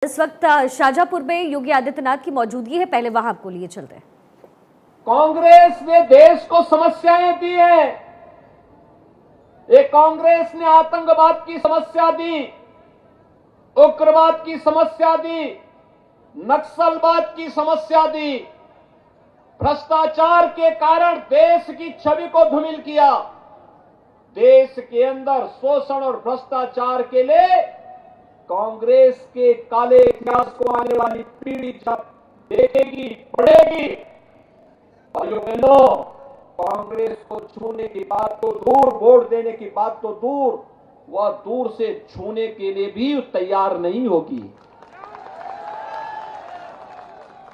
इस वक्त शाजापुर में योगी आदित्यनाथ की मौजूदगी है, पहले वहां आपको लिए चलते हैं। कांग्रेस ने देश को समस्याएं दी है। एक कांग्रेस ने आतंकवाद की समस्या दी, उग्रवाद की समस्या दी, नक्सलवाद की समस्या दी, भ्रष्टाचार के कारण देश की छवि को धूमिल किया। देश के अंदर शोषण और भ्रष्टाचार के लिए कांग्रेस के काले इतिहास को आने वाली पीढ़ी जब देखेगी, पढ़ेगी, भाइयों बहनों, कांग्रेस को छूने की बात तो दूर, वोट देने की बात तो दूर, वह दूर से छूने के लिए भी तैयार नहीं होगी।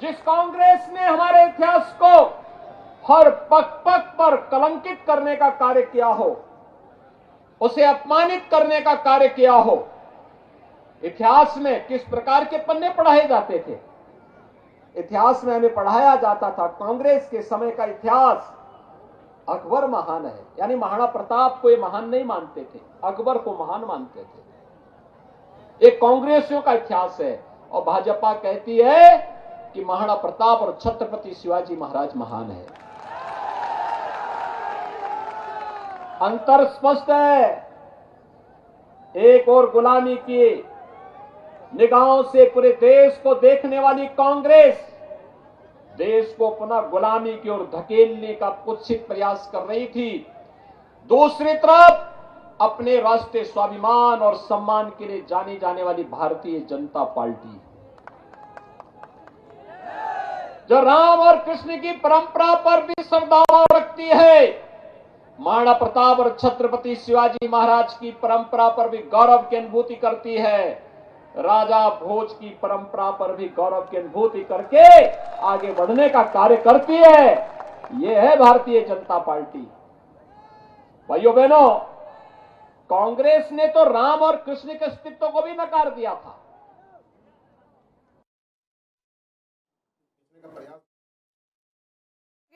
जिस कांग्रेस ने हमारे इतिहास को हर पग पग पर कलंकित करने का कार्य किया हो, उसे अपमानित करने का कार्य किया हो, इतिहास में किस प्रकार के पन्ने पढ़ाए जाते थे। इतिहास में हमें पढ़ाया जाता था कांग्रेस के समय का इतिहास अकबर महान है, यानी महाराणा प्रताप को ये महान नहीं मानते थे, अकबर को महान मानते थे। एक कांग्रेसियों का इतिहास है और भाजपा कहती है कि महाराणा प्रताप और छत्रपति शिवाजी महाराज महान है। अंतर स्पष्ट है। एक और गुलामी की निगाहों से पूरे देश को देखने वाली कांग्रेस देश को पुनः गुलामी की ओर धकेलने का कुत्सित प्रयास कर रही थी। दूसरी तरफ अपने राष्ट्रीय स्वाभिमान और सम्मान के लिए जानी जाने वाली भारतीय जनता पार्टी, जो राम और कृष्ण की परंपरा पर भी श्रद्धा रखती है, महाराणा प्रताप और छत्रपति शिवाजी महाराज की परंपरा पर भी गौरव की अनुभूति करती है, राजा भोज की परंपरा पर भी गौरव की अनुभूति करके आगे बढ़ने का कार्य करती है। यह है भारतीय जनता पार्टी। भाइयों बहनों, कांग्रेस ने तो राम और कृष्ण के अस्तित्व को भी नकार दिया था।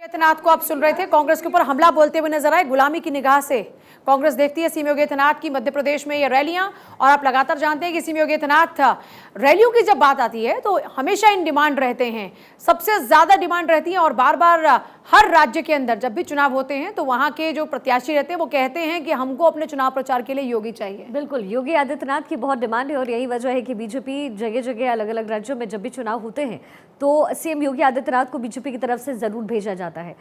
आदित्यनाथ को आप सुन रहे थे, कांग्रेस के ऊपर हमला बोलते हुए नजर आए। गुलामी की निगाह से कांग्रेस देखती है सीएम योगी आदित्यनाथ की मध्य प्रदेश में ये रैलियां, और आप लगातार जानते हैं कि सीएम योगी आदित्यनाथ रैलियों की जब बात आती है तो हमेशा इन डिमांड रहते हैं, सबसे ज्यादा डिमांड रहती है, और बार बार हर राज्य के अंदर जब भी चुनाव होते हैं तो वहां के जो प्रत्याशी रहते हैं वो कहते हैं कि हमको अपने चुनाव प्रचार के लिए योगी चाहिए। बिल्कुल, योगी आदित्यनाथ की बहुत डिमांड है और यही वजह है कि बीजेपी जगह जगह अलग अलग राज्यों में जब भी चुनाव होते हैं तो सीएम योगी आदित्यनाथ को बीजेपी की तरफ से जरूर भेजा जाता है।